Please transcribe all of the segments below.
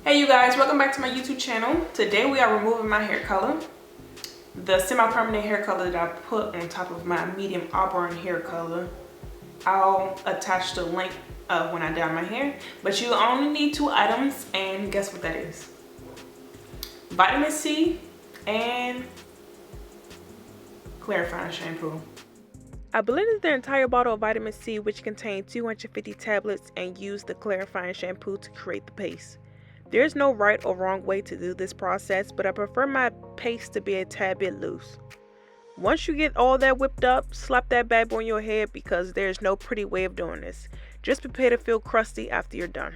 Hey you guys, welcome back to my YouTube channel. Today we are removing my hair color. The semi-permanent hair color that I put on top of my medium auburn hair color. I'll attach the link of when I dye my hair. But you only need 2 items, and guess what that is? Vitamin C and clarifying shampoo. I blended the entire bottle of vitamin C, which contained 250 tablets, and used the clarifying shampoo to create the paste. There's no right or wrong way to do this process, but I prefer my paste to be a tad bit loose. Once you get all that whipped up, slap that bad boy on your head because there's no pretty way of doing this. Just prepare to feel crusty after you're done.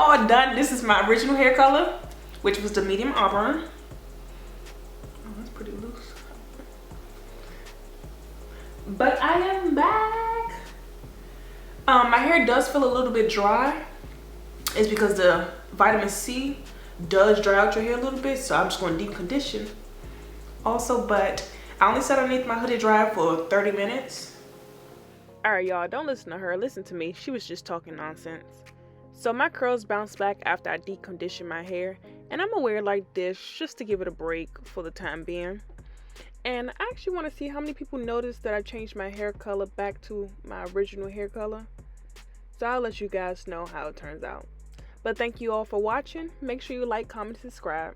all done. This is my original hair color, which was the medium auburn. Oh, that's pretty loose. But I am back. My hair does feel a little bit dry. It's because the vitamin C does dry out your hair a little bit, so I'm just going to deep condition also. But I only sat underneath my hooded dryer for 30 minutes. Alright y'all, don't listen to her, listen to me. She was just talking nonsense. So my curls bounced back after I deep conditioned my hair, and I'm gonna wear it like this just to give it a break for the time being. And I actually want to see how many people noticed that I changed my hair color back to my original hair color. So I'll let you guys know how it turns out. But thank you all for watching. Make sure you like, comment, subscribe.